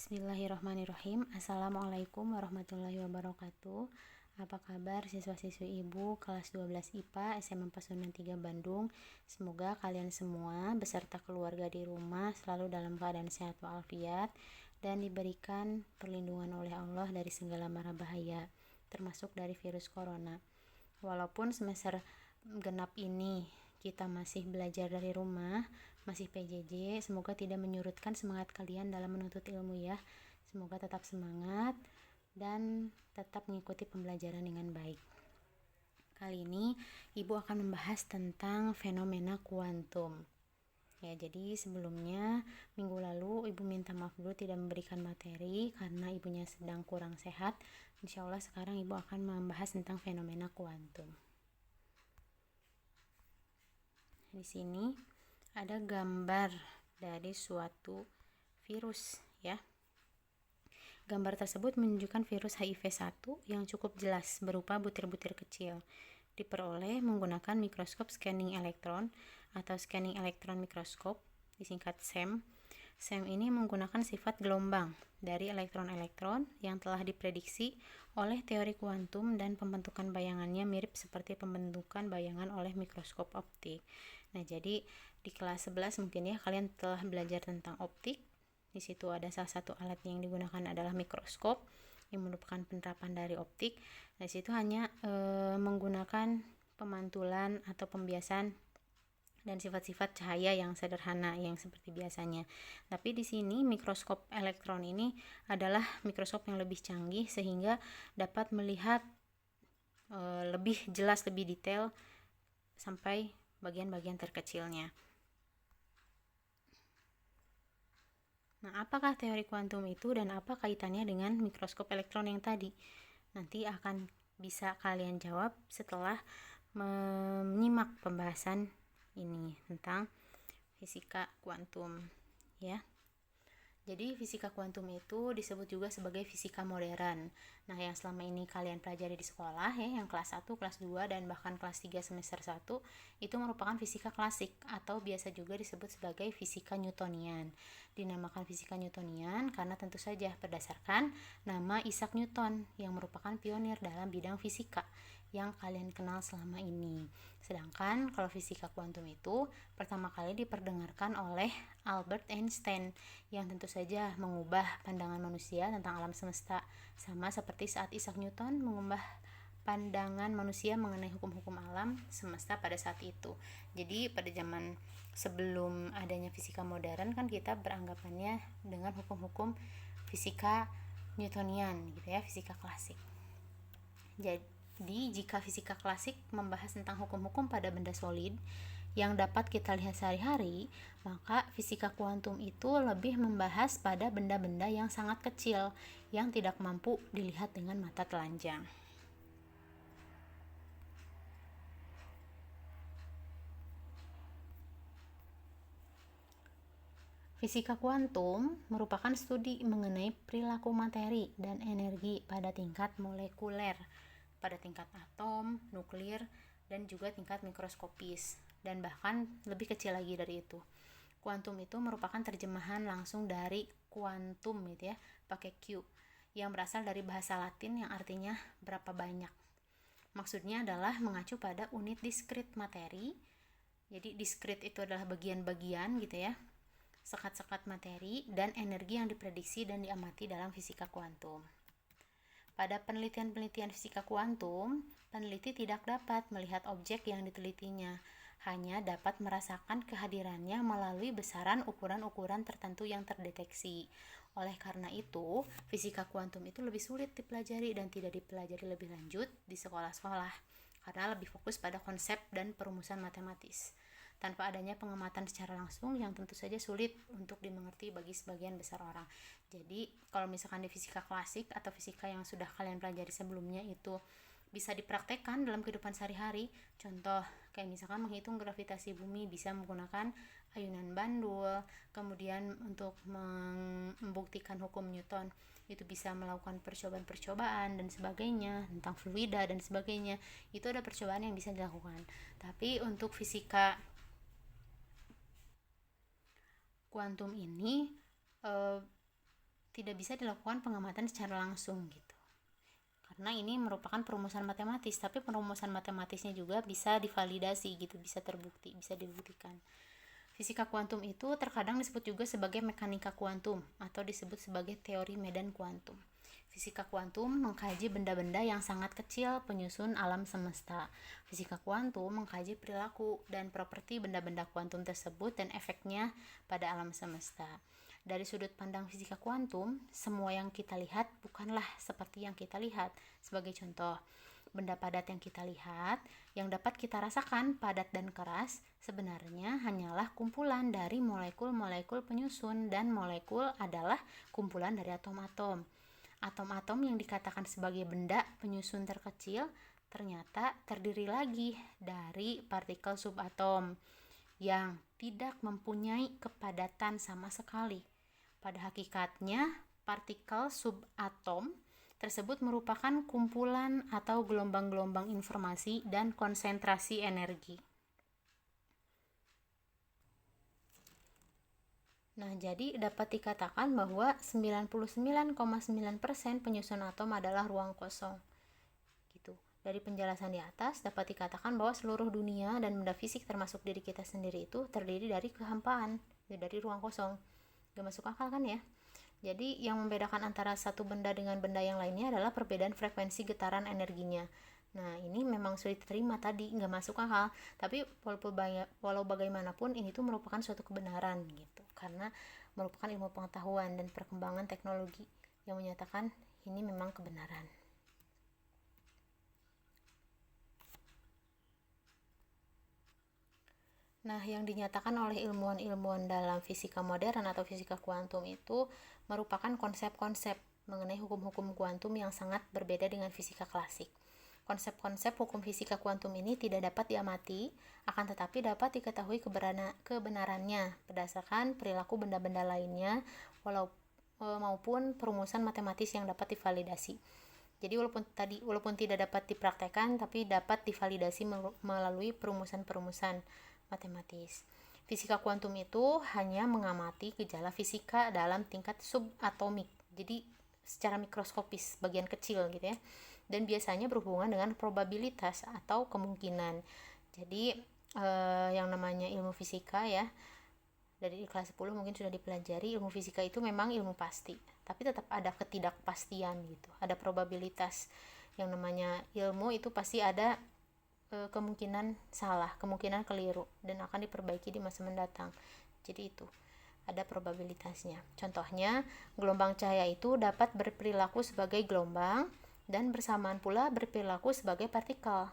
Bismillahirrahmanirrahim. Assalamualaikum warahmatullahi wabarakatuh. Apa kabar siswa-siswi Ibu kelas 12 IPA SMA Pasundan 3 Bandung? Semoga kalian semua beserta keluarga di rumah selalu dalam keadaan sehat walafiat dan diberikan perlindungan oleh Allah dari segala mara bahaya, termasuk dari virus corona. Walaupun semester genap ini kita masih belajar dari rumah, masih PJJ, semoga tidak menyurutkan semangat kalian dalam menuntut ilmu ya. Semoga tetap semangat dan tetap mengikuti pembelajaran dengan baik. Kali ini Ibu akan membahas tentang fenomena kuantum. Ya, jadi sebelumnya minggu lalu Ibu minta maaf dulu tidak memberikan materi karena Ibunya sedang kurang sehat. Insya Allah sekarang Ibu akan membahas tentang fenomena kuantum. Di sini ada gambar dari suatu virus ya. Gambar tersebut menunjukkan virus HIV-1 yang cukup jelas berupa butir-butir kecil. Diperoleh menggunakan mikroskop scanning elektron atau scanning electron microscope, disingkat SEM. SEM ini menggunakan sifat gelombang dari elektron-elektron yang telah diprediksi oleh teori kuantum dan pembentukan bayangannya mirip seperti pembentukan bayangan oleh mikroskop optik. Nah, jadi di kelas 11 mungkin ya kalian telah belajar tentang optik. Di situ ada salah satu alat yang digunakan adalah mikroskop yang merupakan penerapan dari optik. Nah, di situ hanya menggunakan pemantulan atau pembiasan dan sifat-sifat cahaya yang sederhana yang seperti biasanya. Tapi di sini mikroskop elektron ini adalah mikroskop yang lebih canggih sehingga dapat melihat lebih jelas, lebih detail sampai bagian-bagian terkecilnya. Nah, apakah teori kuantum itu dan apa kaitannya dengan mikroskop elektron yang tadi? Nanti akan bisa kalian jawab setelah menyimak pembahasan ini tentang fisika kuantum ya. Jadi fisika kuantum itu disebut juga sebagai fisika modern. Nah, yang selama ini kalian pelajari di sekolah ya, yang kelas 1, kelas 2 dan bahkan kelas 3 semester 1 itu merupakan fisika klasik atau biasa juga disebut sebagai fisika Newtonian. Dinamakan fisika Newtonian karena tentu saja berdasarkan nama Isaac Newton yang merupakan pionir dalam bidang fisika yang kalian kenal selama ini. Sedangkan kalau fisika kuantum itu pertama kali diperdengarkan oleh Albert Einstein yang tentu saja mengubah pandangan manusia tentang alam semesta, sama seperti saat Isaac Newton mengubah pandangan manusia mengenai hukum-hukum alam semesta pada saat itu. Jadi pada zaman sebelum adanya fisika modern kan kita beranggapannya dengan hukum-hukum fisika Newtonian gitu ya, fisika klasik. Jadi jika fisika klasik membahas tentang hukum-hukum pada benda solid yang dapat kita lihat sehari-hari, maka fisika kuantum itu lebih membahas pada benda-benda yang sangat kecil yang tidak mampu dilihat dengan mata telanjang. Fisika kuantum merupakan studi mengenai perilaku materi dan energi pada tingkat molekuler, pada tingkat atom, nuklir, dan juga tingkat mikroskopis, dan bahkan lebih kecil lagi dari itu. Kuantum itu merupakan terjemahan langsung dari kuantum gitu ya, pakai Q, yang berasal dari bahasa Latin yang artinya berapa banyak. Maksudnya adalah mengacu pada unit diskrit materi. Jadi diskrit itu adalah bagian-bagian gitu ya, sekat-sekat materi dan energi yang diprediksi dan diamati dalam fisika kuantum. Pada penelitian-penelitian fisika kuantum, peneliti tidak dapat melihat objek yang ditelitinya, hanya dapat merasakan kehadirannya melalui besaran ukuran-ukuran tertentu yang terdeteksi. Oleh karena itu, fisika kuantum itu lebih sulit dipelajari dan tidak dipelajari lebih lanjut di sekolah-sekolah, karena lebih fokus pada konsep dan perumusan matematis, tanpa adanya pengamatan secara langsung yang tentu saja sulit untuk dimengerti bagi sebagian besar orang. Jadi kalau misalkan di fisika klasik atau fisika yang sudah kalian pelajari sebelumnya itu bisa dipraktekkan dalam kehidupan sehari-hari, contoh kayak misalkan menghitung gravitasi bumi bisa menggunakan ayunan bandul, kemudian untuk membuktikan hukum Newton itu bisa melakukan percobaan-percobaan dan sebagainya, tentang fluida dan sebagainya, itu ada percobaan yang bisa dilakukan. Tapi untuk fisika kuantum ini tidak bisa dilakukan pengamatan secara langsung gitu. Karena ini merupakan perumusan matematis, tapi perumusan matematisnya juga bisa divalidasi gitu, bisa terbukti, bisa dibuktikan. Fisika kuantum itu terkadang disebut juga sebagai mekanika kuantum atau disebut sebagai teori medan kuantum. Fisika kuantum mengkaji benda-benda yang sangat kecil penyusun alam semesta. Fisika kuantum mengkaji perilaku dan properti benda-benda kuantum tersebut dan efeknya pada alam semesta. Dari sudut pandang fisika kuantum, semua yang kita lihat bukanlah seperti yang kita lihat. Sebagai contoh, benda padat yang kita lihat, yang dapat kita rasakan padat dan keras, sebenarnya hanyalah kumpulan dari molekul-molekul penyusun, dan molekul adalah kumpulan dari atom-atom. Atom-atom yang dikatakan sebagai benda penyusun terkecil ternyata terdiri lagi dari partikel subatom yang tidak mempunyai kepadatan sama sekali. Pada hakikatnya, partikel subatom tersebut merupakan kumpulan atau gelombang-gelombang informasi dan konsentrasi energi. Nah, jadi dapat dikatakan bahwa 99,9% penyusun atom adalah ruang kosong. Gitu. Dari penjelasan di atas dapat dikatakan bahwa seluruh dunia dan benda fisik termasuk diri kita sendiri itu terdiri dari kehampaan, dari ruang kosong. Gak masuk akal kan ya? Jadi yang membedakan antara satu benda dengan benda yang lainnya adalah perbedaan frekuensi getaran energinya. Nah, ini memang sulit diterima tadi, nggak masuk akal. Tapi walau bagaimanapun ini tuh merupakan suatu kebenaran gitu. Karena merupakan ilmu pengetahuan dan perkembangan teknologi yang menyatakan ini memang kebenaran. Nah, yang dinyatakan oleh ilmuwan-ilmuwan dalam fisika modern atau fisika kuantum itu merupakan konsep-konsep mengenai hukum-hukum kuantum yang sangat berbeda dengan fisika klasik. Konsep-konsep hukum fisika kuantum ini tidak dapat diamati, akan tetapi dapat diketahui kebenarannya berdasarkan perilaku benda-benda lainnya maupun perumusan matematis yang dapat divalidasi. Jadi walaupun tidak dapat dipraktekkan, tapi dapat divalidasi melalui perumusan-perumusan matematis. Fisika kuantum itu hanya mengamati gejala fisika dalam tingkat subatomik. Jadi secara mikroskopis, bagian kecil gitu ya. Dan biasanya berhubungan dengan probabilitas atau kemungkinan. Jadi yang namanya ilmu fisika ya, dari kelas 10 mungkin sudah dipelajari, ilmu fisika itu memang ilmu pasti, tapi tetap ada ketidakpastian gitu, ada probabilitas. Yang namanya ilmu itu pasti ada kemungkinan salah, kemungkinan keliru, dan akan diperbaiki di masa mendatang. Jadi itu ada probabilitasnya. Contohnya, gelombang cahaya itu dapat berperilaku sebagai gelombang dan bersamaan pula berperilaku sebagai partikel.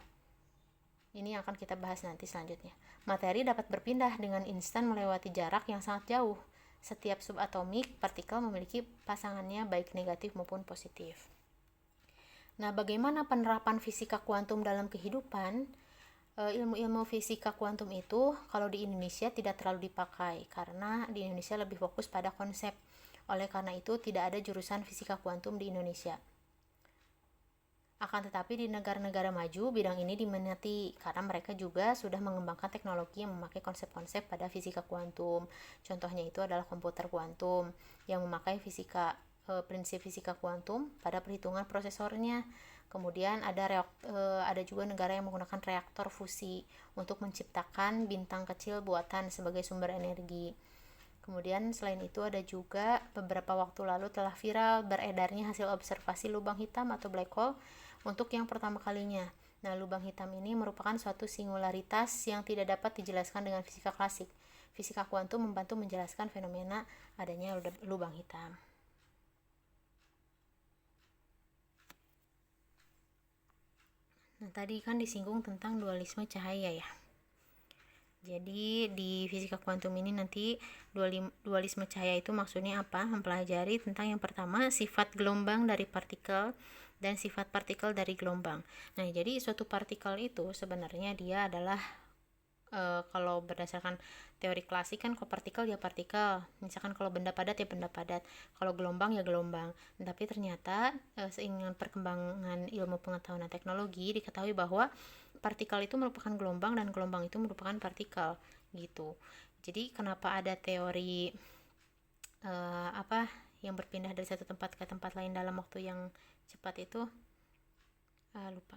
Ini yang akan kita bahas nanti selanjutnya. Materi dapat berpindah dengan instan melewati jarak yang sangat jauh. Setiap subatomik partikel memiliki pasangannya baik negatif maupun positif. Nah, bagaimana penerapan fisika kuantum dalam kehidupan? Ilmu-ilmu fisika kuantum itu kalau di Indonesia tidak terlalu dipakai karena di Indonesia lebih fokus pada konsep. Oleh karena itu tidak ada jurusan fisika kuantum di Indonesia. Akan tetapi di negara-negara maju bidang ini diminati karena mereka juga sudah mengembangkan teknologi yang memakai konsep-konsep pada fisika kuantum. Contohnya itu adalah komputer kuantum yang memakai prinsip fisika kuantum pada perhitungan prosesornya. Kemudian ada juga negara yang menggunakan reaktor fusi untuk menciptakan bintang kecil buatan sebagai sumber energi. Kemudian selain itu ada juga beberapa waktu lalu telah viral beredarnya hasil observasi lubang hitam atau black hole untuk yang pertama kalinya. Nah, lubang hitam ini merupakan suatu singularitas yang tidak dapat dijelaskan dengan fisika klasik. Fisika kuantum membantu menjelaskan fenomena adanya lubang hitam. Nah, tadi kan disinggung tentang dualisme cahaya ya. Jadi di fisika kuantum ini nanti dualisme cahaya itu maksudnya apa? Mempelajari tentang yang pertama sifat gelombang dari partikel dan sifat partikel dari gelombang. Nah, jadi suatu partikel itu sebenarnya dia adalah kalau berdasarkan teori klasik kan kalau partikel ya partikel, misalkan kalau benda padat ya benda padat, kalau gelombang ya gelombang. Tapi ternyata seiring perkembangan ilmu pengetahuan dan teknologi diketahui bahwa partikel itu merupakan gelombang dan gelombang itu merupakan partikel gitu. Jadi kenapa ada teori yang berpindah dari satu tempat ke tempat lain dalam waktu yang cepat itu lupa.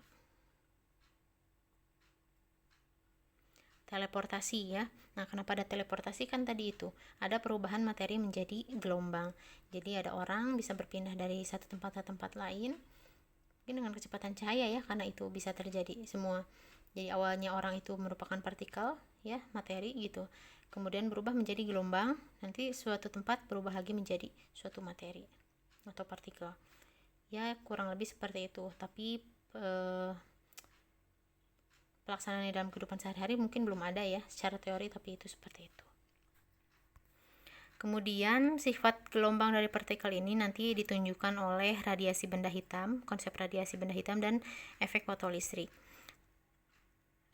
Teleportasi ya. Nah, kenapa ada teleportasi? Kan tadi itu ada perubahan materi menjadi gelombang. Jadi ada orang bisa berpindah dari satu tempat ke tempat lain mungkin dengan kecepatan cahaya ya, karena itu bisa terjadi semua. Jadi awalnya orang itu merupakan partikel ya, materi gitu. Kemudian berubah menjadi gelombang, nanti suatu tempat berubah lagi menjadi suatu materi atau partikel. Ya, kurang lebih seperti itu. Tapi pelaksanaannya dalam kehidupan sehari-hari mungkin belum ada ya secara teori, tapi itu seperti itu. Kemudian sifat gelombang dari partikel ini nanti ditunjukkan oleh radiasi benda hitam, konsep radiasi benda hitam dan efek fotolistrik.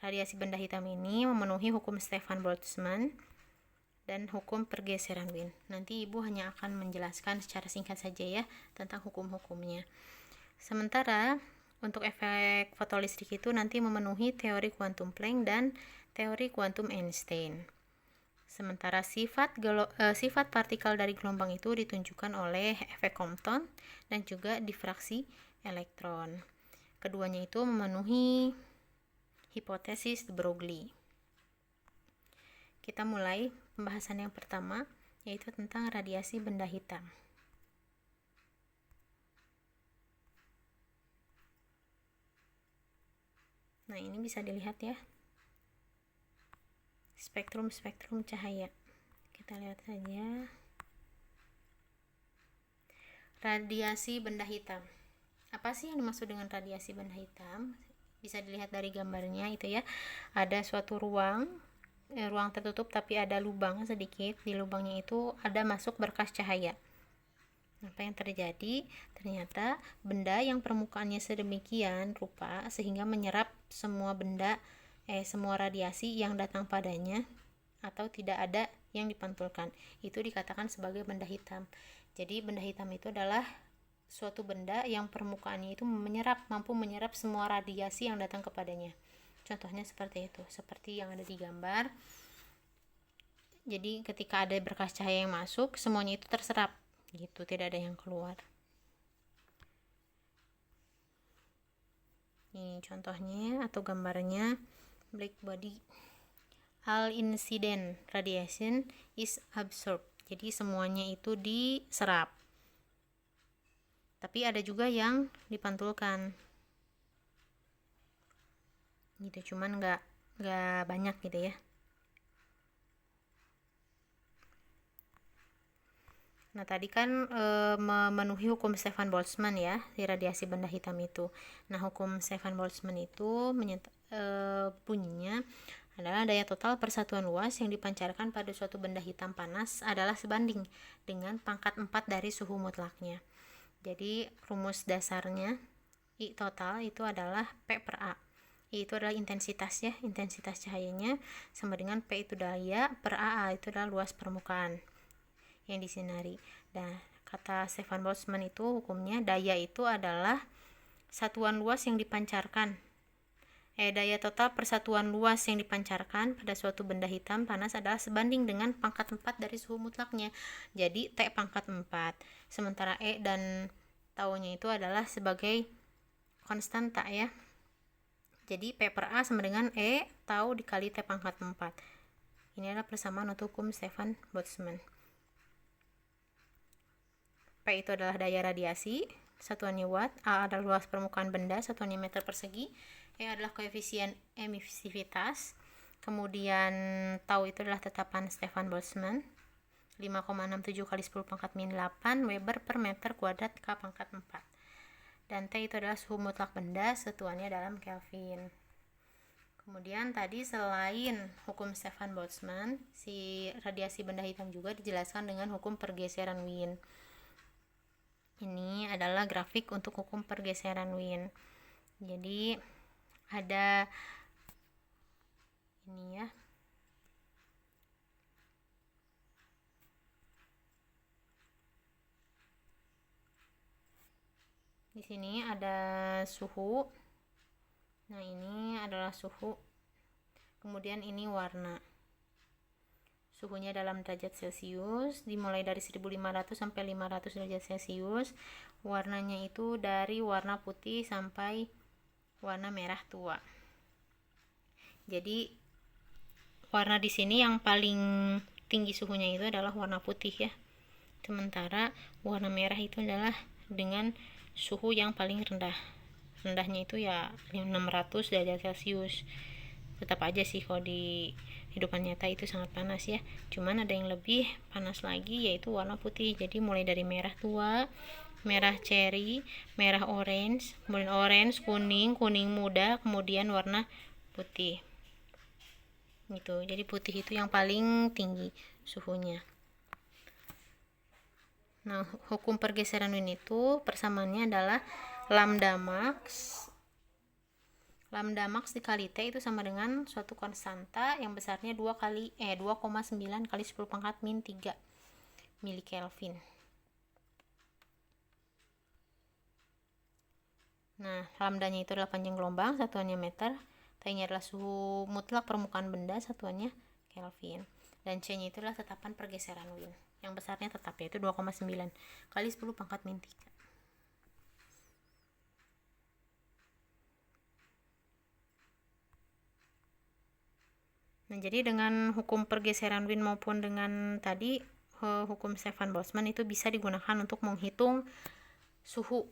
Radiasi benda hitam ini memenuhi hukum Stefan Boltzmann dan hukum pergeseran Wien. Nanti Ibu hanya akan menjelaskan secara singkat saja ya tentang hukum-hukumnya. Sementara untuk efek fotolistrik itu nanti memenuhi teori kuantum Planck dan teori kuantum Einstein. Sementara sifat partikel dari gelombang itu ditunjukkan oleh efek Compton dan juga difraksi elektron. Keduanya itu memenuhi hipotesis de Broglie. Kita mulai pembahasan yang pertama, yaitu tentang radiasi benda hitam. Nah, ini bisa dilihat ya. Spektrum cahaya. Kita lihat saja. Radiasi benda hitam. Apa sih yang dimaksud dengan radiasi benda hitam? Bisa dilihat dari gambarnya itu ya. Ada suatu ruang tertutup tapi ada lubang sedikit. Di lubangnya itu ada masuk berkas cahaya. Apa yang terjadi? Ternyata benda yang permukaannya sedemikian rupa sehingga menyerap semua semua radiasi yang datang padanya atau tidak ada yang dipantulkan. Itu dikatakan sebagai benda hitam. Jadi benda hitam itu adalah suatu benda yang permukaannya itu mampu menyerap semua radiasi yang datang kepadanya. Contohnya seperti itu, seperti yang ada di gambar. Jadi ketika ada berkas cahaya yang masuk, semuanya itu terserap gitu, tidak ada yang keluar. Ini contohnya atau gambarnya black body. All incident radiation is absorbed. Jadi semuanya itu diserap. Tapi ada juga yang dipantulkan. Gitu, cuman nggak banyak gitu ya. Nah, tadi kan memenuhi hukum Stefan Boltzmann ya, di radiasi benda hitam itu. Nah, hukum Stefan Boltzmann itu bunyinya adalah daya total persatuan luas yang dipancarkan pada suatu benda hitam panas adalah sebanding dengan pangkat 4 dari suhu mutlaknya. Jadi, rumus dasarnya I total itu adalah P per A. I itu adalah intensitas ya, intensitas cahayanya, sama dengan P itu daya per A itu adalah luas permukaan yang disinari. Nah, kata Stefan Boltzmann itu hukumnya daya itu adalah satuan luas yang dipancarkan. Daya total persatuan luas yang dipancarkan pada suatu benda hitam panas adalah sebanding dengan pangkat 4 dari suhu mutlaknya. Jadi T pangkat 4. Sementara E dan taunya itu adalah sebagai konstanta ya. Jadi P per A sama dengan E tau dikali T pangkat 4. Ini adalah persamaan untuk hukum Stefan Boltzmann. P itu adalah daya radiasi, satuannya watt. A adalah luas permukaan benda, satuannya meter persegi. E adalah koefisien emisivitas. Kemudian tau itu adalah tetapan Stefan Boltzmann, 5,67 kali 10 pangkat min 8 Weber per meter kuadrat K pangkat 4. Dan T itu adalah suhu mutlak benda, satuannya dalam Kelvin. Kemudian tadi selain hukum Stefan Boltzmann, si radiasi benda hitam juga dijelaskan dengan hukum pergeseran Wien. Ini adalah grafik untuk hukum pergeseran Wien. Jadi ada ini ya. Di sini ada suhu. Nah, ini adalah suhu. Kemudian ini warna. suhunya dalam derajat Celcius, dimulai dari 1500 sampai 500 derajat Celcius. Warnanya itu dari warna putih sampai warna merah tua. Jadi warna di sini yang paling tinggi suhunya itu adalah warna putih ya. Sementara warna merah itu adalah dengan suhu yang paling rendah. Rendahnya itu ya 600 derajat Celcius. Tetap aja sih kalau di kehidupan nyata itu sangat panas ya. Cuman ada yang lebih panas lagi, yaitu warna putih. Jadi mulai dari merah tua, merah cherry, merah orange, kemudian orange, kuning, kuning muda, kemudian warna putih. Gitu. Jadi putih itu yang paling tinggi suhunya. Nah, hukum pergeseran Wien itu persamaannya adalah lambda max dikali T itu sama dengan suatu konstanta yang besarnya 2,9 kali 10 pangkat min 3 mili Kelvin. Nah, lambdanya itu adalah panjang gelombang, satuannya meter. T-nya adalah suhu mutlak permukaan benda, satuannya Kelvin. Dan C-nya itu adalah tetapan pergeseran Wien. Yang besarnya tetap, yaitu 2,9 kali 10 pangkat min 3. Nah, jadi dengan hukum pergeseran Wien maupun dengan tadi hukum Stefan Boltzmann itu bisa digunakan untuk menghitung suhu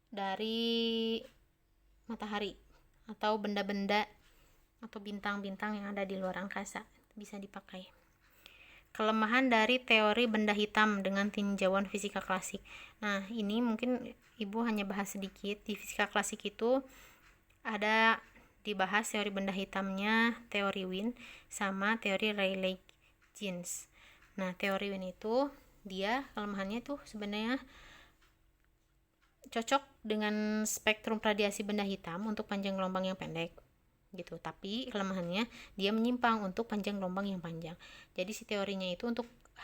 dari matahari atau benda-benda atau bintang-bintang yang ada di luar angkasa. Bisa dipakai. Kelemahan dari teori benda hitam dengan tinjauan fisika klasik. Nah, ini mungkin Ibu hanya bahas sedikit. Di fisika klasik itu ada dibahas teori benda hitamnya, teori Wien, sama teori Rayleigh-Jeans. Nah, teori Wien itu dia kelemahannya tuh sebenarnya cocok dengan spektrum radiasi benda hitam untuk panjang gelombang yang pendek gitu, tapi kelemahannya dia menyimpang untuk panjang gelombang yang panjang. Jadi si teorinya itu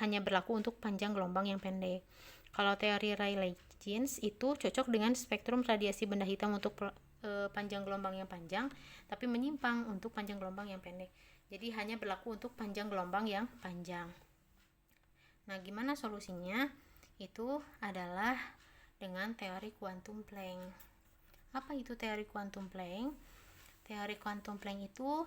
hanya berlaku untuk panjang gelombang yang pendek. Kalau teori Rayleigh-Jeans itu cocok dengan spektrum radiasi benda hitam untuk panjang gelombang yang panjang, tapi menyimpang untuk panjang gelombang yang pendek. Jadi hanya berlaku untuk panjang gelombang yang panjang. Nah, gimana solusinya? Itu adalah dengan teori kuantum Planck. Apa itu teori kuantum Planck? Teori kuantum Planck itu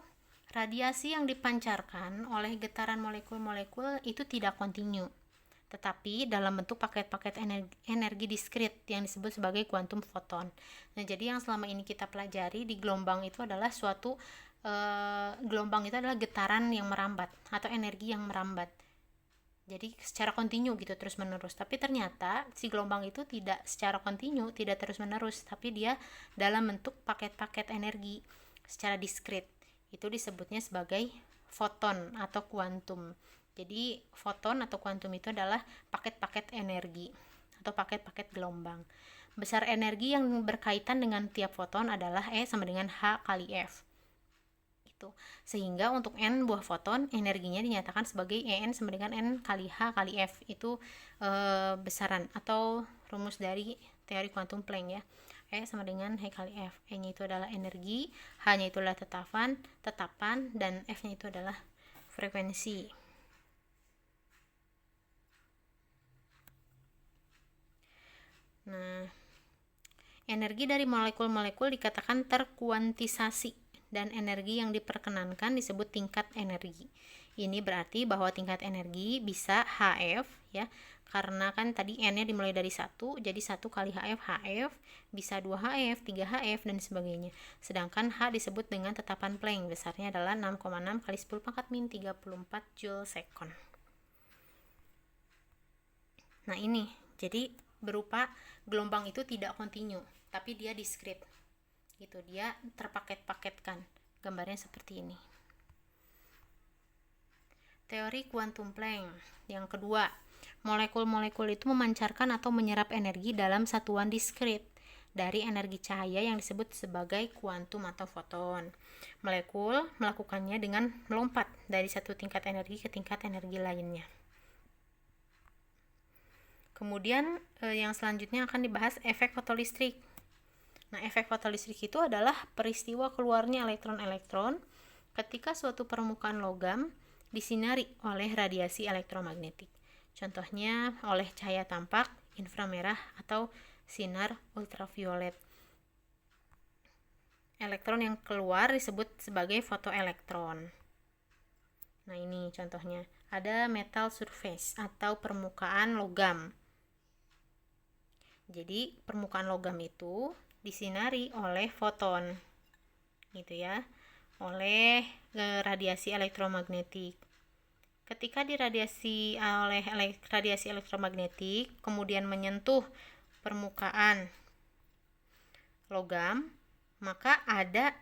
radiasi yang dipancarkan oleh getaran molekul-molekul itu tidak kontinu, tetapi dalam bentuk paket-paket energi diskrit yang disebut sebagai kuantum foton. Nah, jadi yang selama ini kita pelajari di gelombang itu adalah suatu gelombang itu adalah getaran yang merambat atau energi yang merambat. Jadi secara kontinu gitu terus-menerus. Tapi ternyata si gelombang itu tidak secara kontinu, tidak terus-menerus, tapi dia dalam bentuk paket-paket energi secara diskrit. Itu disebutnya sebagai foton atau kuantum. Jadi foton atau kuantum itu adalah paket-paket energi atau paket-paket gelombang. Besar energi yang berkaitan dengan tiap foton adalah E sama dengan H kali F. Gitu. Sehingga untuk N buah foton energinya dinyatakan sebagai En sama dengan N kali H kali F. Itu besaran atau rumus dari teori kuantum Planck ya. E sama dengan H kali F. E-nya itu adalah energi, H-nya itu adalah tetapan, dan F-nya itu adalah frekuensi. Nah, energi dari molekul-molekul dikatakan terkuantisasi dan energi yang diperkenankan disebut tingkat energi. Ini berarti bahwa tingkat energi bisa HF ya, karena kan tadi N-nya dimulai dari 1, jadi 1 kali HF, bisa 2HF, 3HF, dan sebagainya. Sedangkan H disebut dengan tetapan Planck, besarnya adalah 6,6 kali 10 pangkat min 34 Joule second. Nah, ini jadi berupa gelombang itu tidak kontinu, tapi dia diskrit. Gitu, dia terpaket-paketkan. Gambarnya seperti ini. Teori kuantum Planck. Yang kedua, molekul-molekul itu memancarkan atau menyerap energi dalam satuan diskrit dari energi cahaya yang disebut sebagai kuantum atau foton. Molekul melakukannya dengan melompat dari satu tingkat energi ke tingkat energi lainnya. Kemudian yang selanjutnya akan dibahas efek fotolistrik. Nah, efek fotolistrik itu adalah peristiwa keluarnya elektron-elektron ketika suatu permukaan logam disinari oleh radiasi elektromagnetik. Contohnya oleh cahaya tampak, inframerah, atau sinar ultraviolet. Elektron yang keluar disebut sebagai fotoelektron. Nah, ini contohnya. Ada metal surface atau permukaan logam. Jadi, permukaan logam itu disinari oleh foton. Gitu ya. Oleh radiasi elektromagnetik. Ketika diradiasi oleh radiasi elektromagnetik, kemudian menyentuh permukaan logam, maka ada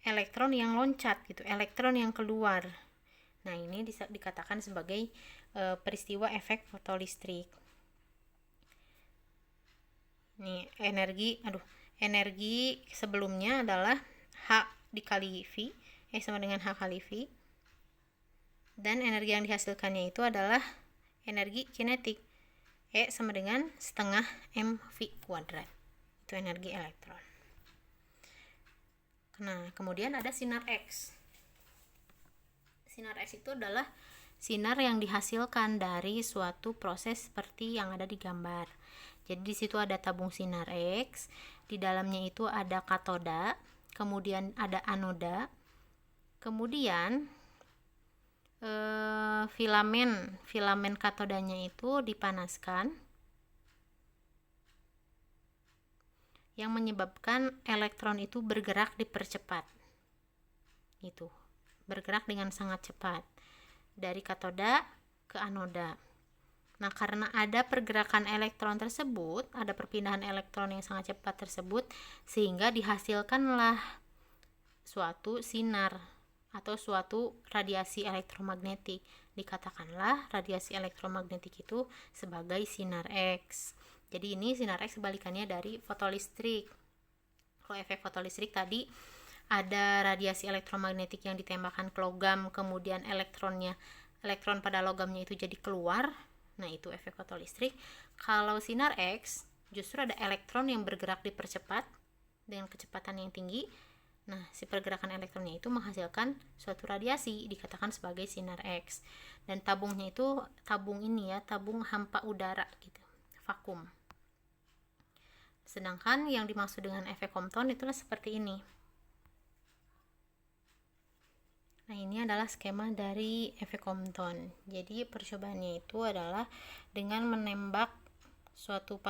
elektron yang loncat gitu, elektron yang keluar. Nah, ini dikatakan sebagai peristiwa efek fotolistrik. Nih, energi sebelumnya adalah H dikali V, sama dengan H kali V. Dan energi yang dihasilkannya itu adalah energi kinetik, E sama dengan setengah mv kuadrat. Itu energi elektron. Nah, kemudian ada sinar X. Sinar X itu adalah sinar yang dihasilkan dari suatu proses seperti yang ada di gambar. Jadi di situ ada tabung sinar X, di dalamnya itu ada katoda, kemudian ada anoda, kemudian filamen katodanya itu dipanaskan, yang menyebabkan elektron itu bergerak dipercepat. Itu bergerak dengan sangat cepat dari katoda ke anoda. Nah, karena ada pergerakan elektron tersebut, ada perpindahan elektron yang sangat cepat tersebut, sehingga dihasilkanlah suatu sinar atau suatu radiasi elektromagnetik. Dikatakanlah radiasi elektromagnetik itu sebagai sinar X. Jadi ini sinar X kebalikannya dari fotolistrik. Kalau efek fotolistrik tadi ada radiasi elektromagnetik yang ditembakkan ke logam, kemudian elektron pada logamnya itu jadi keluar. Nah, itu efek fotolistrik. Kalau sinar X justru ada elektron yang bergerak dipercepat dengan kecepatan yang tinggi. Nah, si pergerakan elektronnya itu menghasilkan suatu radiasi, dikatakan sebagai sinar X. Dan tabungnya itu tabung hampa udara gitu, vakum. Sedangkan yang dimaksud dengan efek Compton itulah seperti ini. Nah, ini adalah skema dari efek Compton. Jadi percobaannya itu adalah dengan menembak suatu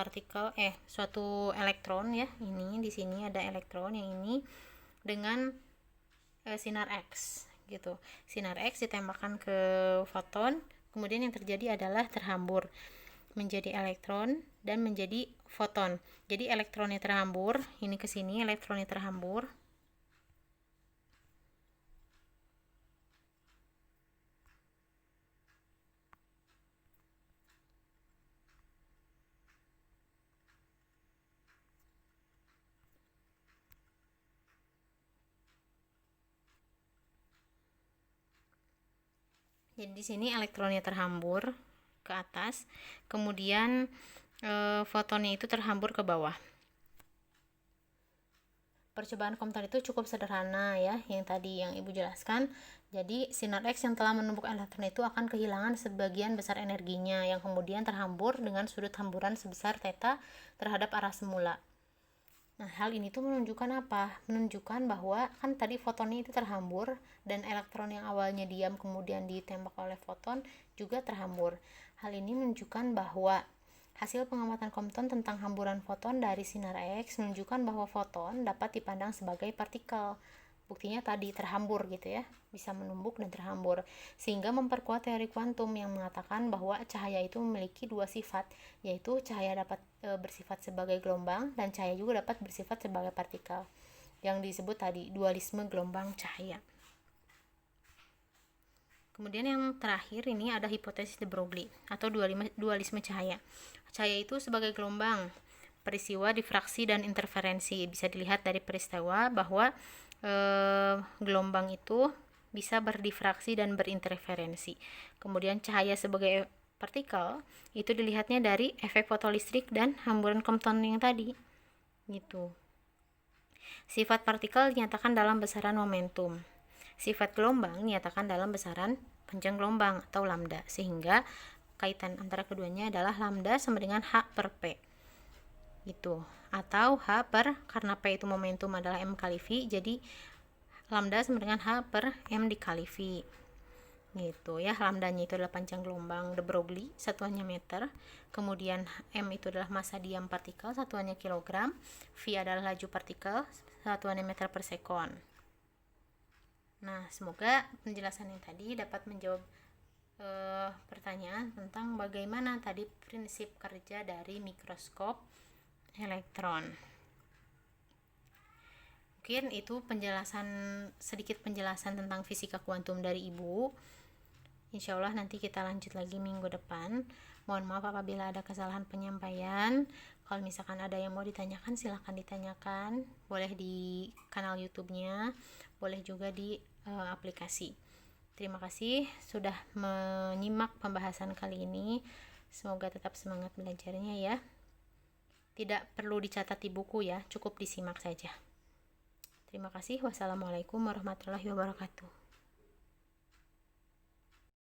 suatu elektron ya. Ini di sini ada elektron yang ini dengan sinar X gitu. Sinar X ditembakkan ke foton, kemudian yang terjadi adalah terhambur menjadi elektron dan menjadi foton. Jadi elektronnya terhambur, ini ke sini elektronnya terhambur. Jadi di sini elektronnya terhambur ke atas, kemudian fotonnya itu terhambur ke bawah. Percobaan Compton itu cukup sederhana ya, yang tadi yang Ibu jelaskan. Jadi sinar X yang telah menumpuk elektron itu akan kehilangan sebagian besar energinya yang kemudian terhambur dengan sudut hamburan sebesar theta terhadap arah semula. Nah, hal ini tuh menunjukkan apa? Menunjukkan bahwa kan tadi fotonnya itu terhambur dan elektron yang awalnya diam kemudian ditembak oleh foton juga terhambur. Hal ini menunjukkan bahwa hasil pengamatan Compton tentang hamburan foton dari sinar X menunjukkan bahwa foton dapat dipandang sebagai partikel. Buktinya tadi terhambur gitu ya, bisa menumpuk dan terhambur, sehingga memperkuat teori kuantum yang mengatakan bahwa cahaya itu memiliki dua sifat, yaitu cahaya dapat bersifat sebagai gelombang dan cahaya juga dapat bersifat sebagai partikel, yang disebut tadi dualisme gelombang cahaya. Kemudian yang terakhir ini ada hipotesis de Broglie atau dualisme cahaya. Cahaya itu sebagai gelombang, peristiwa difraksi dan interferensi. Bisa dilihat dari peristiwa bahwa gelombang itu bisa berdifraksi dan berinterferensi. Kemudian cahaya sebagai partikel itu dilihatnya dari efek fotolistrik dan hamburan Compton yang tadi gitu. Sifat partikel dinyatakan dalam besaran momentum. Sifat gelombang nyatakan dalam besaran panjang gelombang atau lambda, sehingga kaitan antara keduanya adalah lambda sama dengan H per P gitu, atau H per, karena P itu momentum adalah M kali V, jadi lambda sama dengan H per M dikali V gitu ya. Lambdanya itu adalah panjang gelombang de Broglie, satuannya meter, kemudian M itu adalah massa diam partikel, satuannya kilogram, V adalah laju partikel, satuannya meter per sekon. Nah, semoga penjelasan yang tadi dapat menjawab pertanyaan tentang bagaimana tadi prinsip kerja dari mikroskop elektron. Mungkin itu sedikit penjelasan tentang fisika kuantum dari Ibu. Insya Allah nanti kita lanjut lagi minggu depan. Mohon maaf apabila ada kesalahan penyampaian. Kalau misalkan ada yang mau ditanyakan, silahkan ditanyakan. Boleh di kanal YouTube-nya, boleh juga di aplikasi. Terima kasih sudah menyimak pembahasan kali ini. Semoga tetap semangat belajarnya ya. Tidak perlu dicatat di buku ya, cukup disimak saja. Terima kasih. Wassalamualaikum warahmatullahi wabarakatuh.